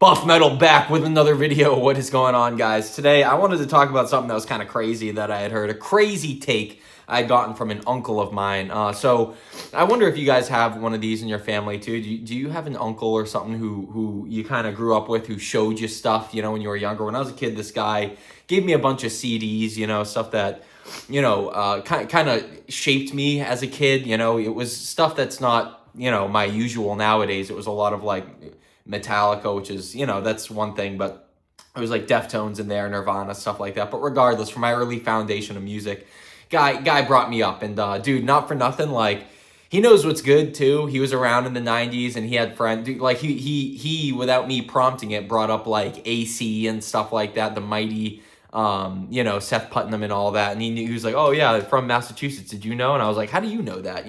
Buff Metal back with another video. What is going on, guys? Today I wanted to talk about something that was kind of crazy that I had heard, a crazy take I had gotten from an uncle of mine. So I wonder if you guys have one of these in your family too. Do you have an uncle or something who you kind of grew up with, who showed you stuff, when you were younger? When I was a kid, this guy gave me a bunch of CDs, stuff that, kind of shaped me as a kid. It was stuff that's not, my usual nowadays. It was a lot of like Metallica, which is, that's one thing, but it was like Deftones in there, Nirvana, stuff like that. But regardless, from my early foundation of music, guy brought me up, and dude, not for nothing, like, he knows what's good too. He was around in the 90s and he had friends, dude, like he without me prompting it, brought up like AC and stuff like that, the mighty Seth Putnam and all that. And he was like, oh yeah, from Massachusetts, did you know? And I was like, how do you know that?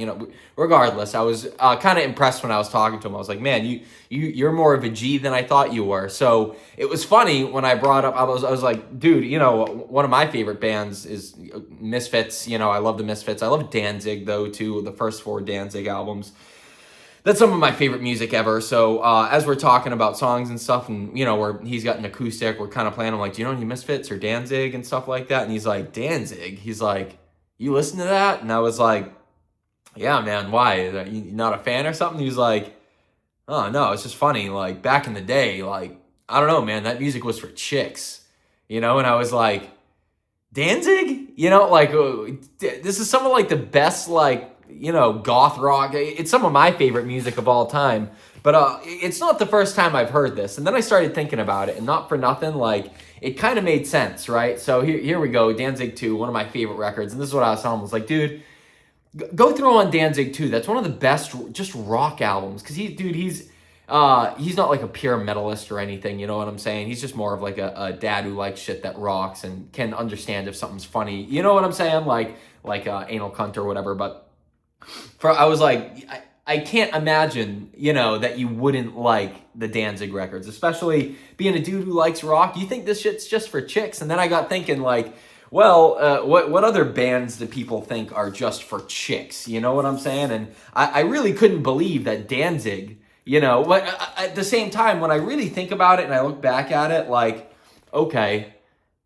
Regardless, I was kind of impressed when I was talking to him. I was like, man, you're more of a G than I thought you were. So it was funny when I brought up, I was like, dude, one of my favorite bands is Misfits. I love the Misfits. I love Danzig though too, the first 4 Danzig albums. That's some of my favorite music ever. So as we're talking about songs and stuff, and where he's got an acoustic, we're kind of playing. I'm like, do you know any Misfits or Danzig and stuff like that? And he's like, Danzig. He's like, you listen to that? And I was like, yeah, man. Why? Are you not a fan or something? He's like, oh no, it's just funny. Like back in the day, like I don't know, man. That music was for chicks, And I was like, Danzig? This is some of like the best goth rock. It's some of my favorite music of all time, but it's not the first time I've heard this. And then I started thinking about it, and not for nothing, like it kind of made sense, right? So here we go, Danzig 2, one of my favorite records. And this is what I was telling him. I was like, dude, go through on Danzig 2. That's one of the best just rock albums, because he's not like a pure metalist or anything, you know what I'm saying? He's just more of like a dad who likes shit that rocks and can understand if something's funny, you know what I'm saying? Like Anal Cunt or whatever. But I was like, I can't imagine, that you wouldn't like the Danzig records, especially being a dude who likes rock. You think this shit's just for chicks? And then I got thinking, like, well, what other bands do people think are just for chicks? You know what I'm saying? And I really couldn't believe that Danzig, but at the same time, when I really think about it and I look back at it, like, okay,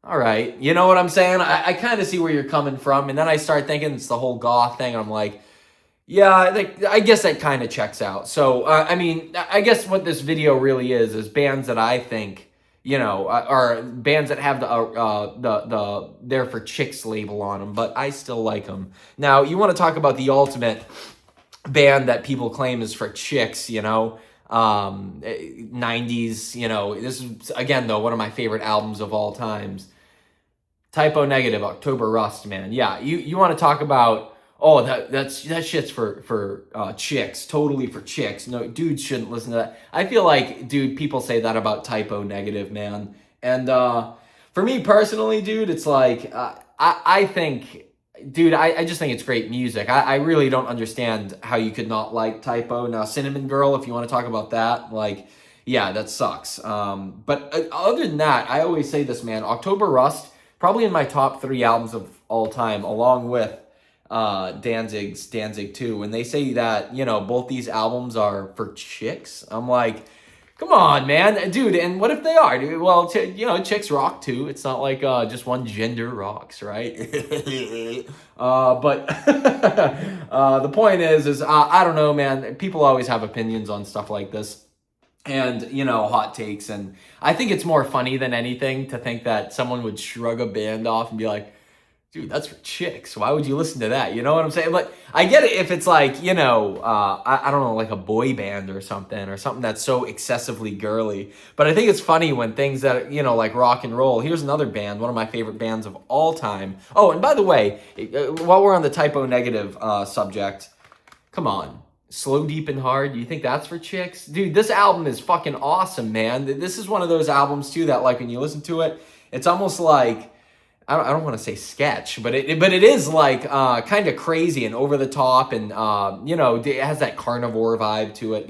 all right, you know what I'm saying? I kind of see where you're coming from. And then I start thinking it's the whole goth thing. And I'm like, yeah, I guess that kind of checks out. So, I guess what this video really is bands that I think, are bands that have the They're for Chicks label on them, but I still like them. Now, you want to talk about the ultimate band that people claim is for chicks, 90s, this is, again, though, one of my favorite albums of all times. Typo Negative, October Rust, man. Yeah, you want to talk about, oh, that shit's for chicks, totally for chicks. No, dudes shouldn't listen to that. I feel like, dude, people say that about Typo Negative, man. And for me personally, dude, it's like, I think, dude, I just think it's great music. I really don't understand how you could not like Typo. Now, Cinnamon Girl, if you want to talk about that, like, yeah, that sucks. But other than that, I always say this, man, October Rust, probably in my top 3 albums of all time, along with Danzig 2. When they say that, both these albums are for chicks, I'm like, come on, man, dude. And what if they are, dude? Well, chicks rock too. It's not like just one gender rocks, right? But the point is I don't know, man. People always have opinions on stuff like this, and hot takes. And I think it's more funny than anything to think that someone would shrug a band off and be like, dude, that's for chicks. Why would you listen to that? You know what I'm saying? Like, I get it if it's like, I don't know, like a boy band or something that's so excessively girly. But I think it's funny when things that, like rock and roll. Here's another band, one of my favorite bands of all time. Oh, and by the way, while we're on the Typo Negative subject, come on. Slow, Deep, and Hard. Do you think that's for chicks? Dude, this album is fucking awesome, man. This is one of those albums, too, that, like, when you listen to it, it's almost like, I don't want to say sketch, but it is like kind of crazy and over the top, and it has that carnivore vibe to it.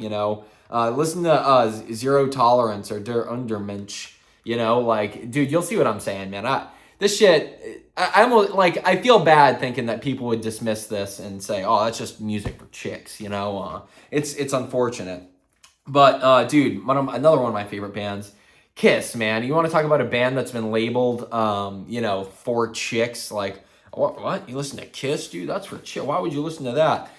Listen to Zero Tolerance or Der Undermensch. Dude, you'll see what I'm saying, man. This shit, I'm like, I feel bad thinking that people would dismiss this and say, oh, that's just music for chicks. It's unfortunate. But dude, another one of my favorite bands, Kiss, man. You want to talk about a band that's been labeled, for chicks? Like, what? You listen to Kiss, dude? That's for chick. Why would you listen to that?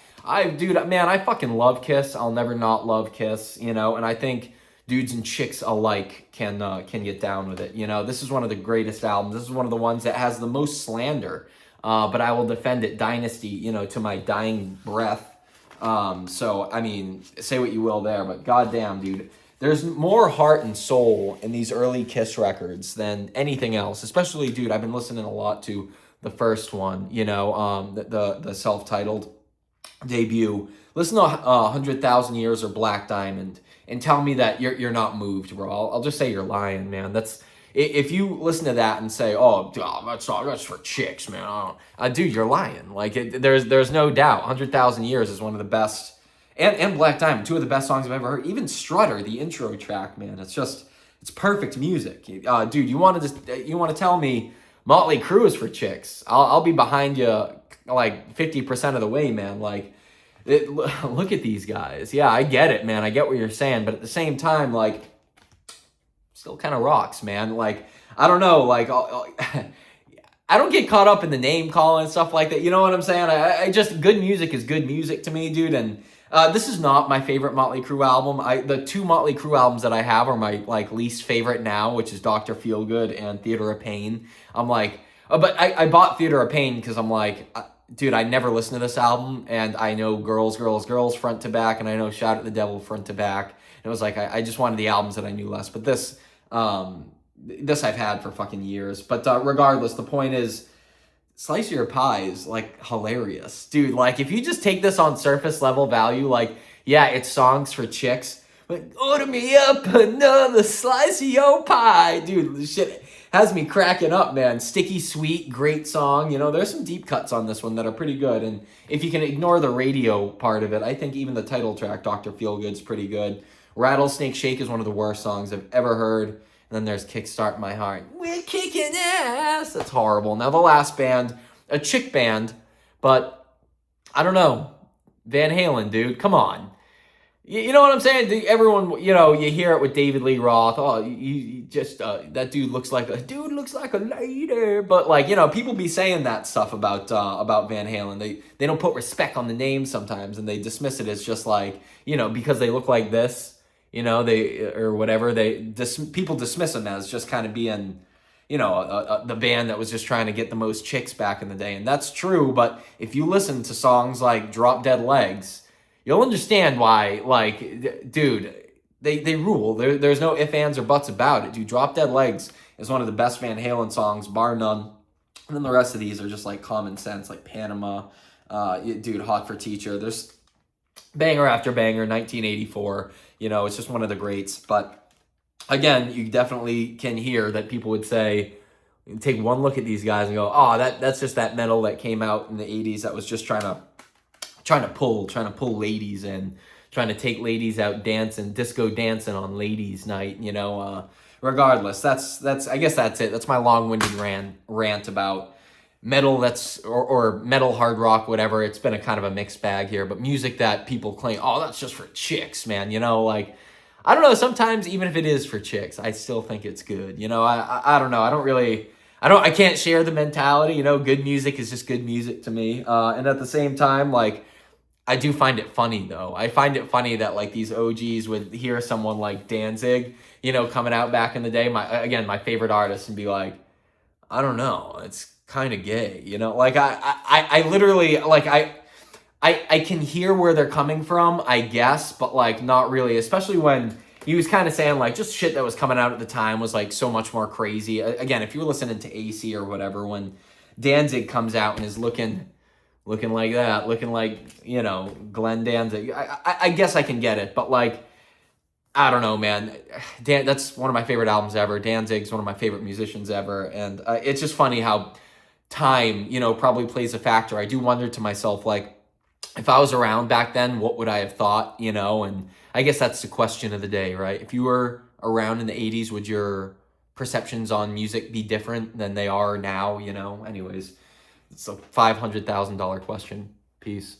Dude, man, I fucking love Kiss. I'll never not love Kiss, and I think dudes and chicks alike can get down with it. This is one of the greatest albums. This is one of the ones that has the most slander. But I will defend it, Dynasty, to my dying breath. So, I mean, say what you will there, but goddamn, dude, there's more heart and soul in these early Kiss records than anything else. Especially, dude, I've been listening a lot to the first one, the self-titled debut. Listen to 100,000 Years or Black Diamond and tell me that you're not moved, bro. I'll just say you're lying, man. If you listen to that and say, "Oh, that's for chicks, man," dude, you're lying. Like, there's no doubt. 100,000 Years is one of the best, and Black Diamond, two of the best songs I've ever heard. Even Strutter, the intro track, man, it's perfect music. Dude, you want to tell me Motley Crue is for chicks? I'll be behind you like 50% of the way, man. Like, look at these guys. Yeah, I get it, man. I get what you're saying, but at the same time, like, still kind of rocks, man. Like, I don't know, like, I don't get caught up in the name calling and stuff like that. You know what I'm saying? I just, good music is good music to me, dude. And this is not my favorite Motley Crue album. The two Motley Crue albums that I have are my like least favorite now, which is Dr. Feelgood and Theater of Pain. I'm like, but I bought Theater of Pain because I'm like, dude, I never listened to this album, and I know Girls, Girls, Girls front to back, and I know Shout at the Devil front to back. And it was like, I just wanted the albums that I knew less. But this I've had for fucking years. But regardless, the point is, Slice of Your Pie is like hilarious, dude. Like, if you just take this on surface level value, like, yeah, it's songs for chicks, but order me up another slice of your pie, dude. This shit has me cracking up, man. Sticky Sweet, great song. There's some deep cuts on this one that are pretty good. And if you can ignore the radio part of it, I think even the title track, Dr. Feelgood's pretty good. Rattlesnake Shake is one of the worst songs I've ever heard. And then there's Kickstart My Heart. We're kicking ass. That's horrible. Now, the last band, a chick band, but I don't know. Van Halen, dude. Come on. You know what I'm saying? Everyone, you hear it with David Lee Roth. Oh, you just, that dude looks like a lady. But, like, people be saying that stuff about Van Halen. They don't put respect on the name sometimes, and they dismiss it as just like, because they look like this, or whatever. People dismiss them as just kind of being, the band that was just trying to get the most chicks back in the day. And that's true, but if you listen to songs like Drop Dead Legs, you'll understand why, like, dude, they rule. There's no ifs, ands, or buts about it, dude. Drop Dead Legs is one of the best Van Halen songs, bar none. And then the rest of these are just, like, common sense, like Panama, dude, Hot for Teacher. There's banger after banger, 1984. It's just one of the greats. But, again, you definitely can hear that people would say, take one look at these guys and go, oh, that's just that metal that came out in the 80s that was just trying to pull ladies in, trying to take ladies out dancing, disco dancing on ladies' night, regardless, I guess that's it. That's my long-winded rant about metal or metal, hard rock, whatever. It's been a kind of a mixed bag here, but music that people claim, oh, that's just for chicks, man, like, I don't know, sometimes even if it is for chicks, I still think it's good, I don't know, I can't share the mentality, good music is just good music to me, and at the same time, like, I do find it funny, though. I find it funny that, like, these OGs would hear someone like Danzig, coming out back in the day, my favorite artist, and be like, I don't know, it's kind of gay, Like, I literally, like, I can hear where they're coming from, I guess, but, like, not really, especially when he was kind of saying, like, just shit that was coming out at the time was, like, so much more crazy. Again, if you were listening to AC or whatever, when Danzig comes out and is looking like that, looking like, Glenn Danzig, I guess I can get it, but, like, I don't know, man. That's one of my favorite albums ever. Danzig's one of my favorite musicians ever, and it's just funny how time, probably plays a factor. I do wonder to myself, like, if I was around back then, what would I have thought, and I guess that's the question of the day, right? If you were around in the 80s, would your perceptions on music be different than they are now, Anyways, it's a $500,000 question. Peace.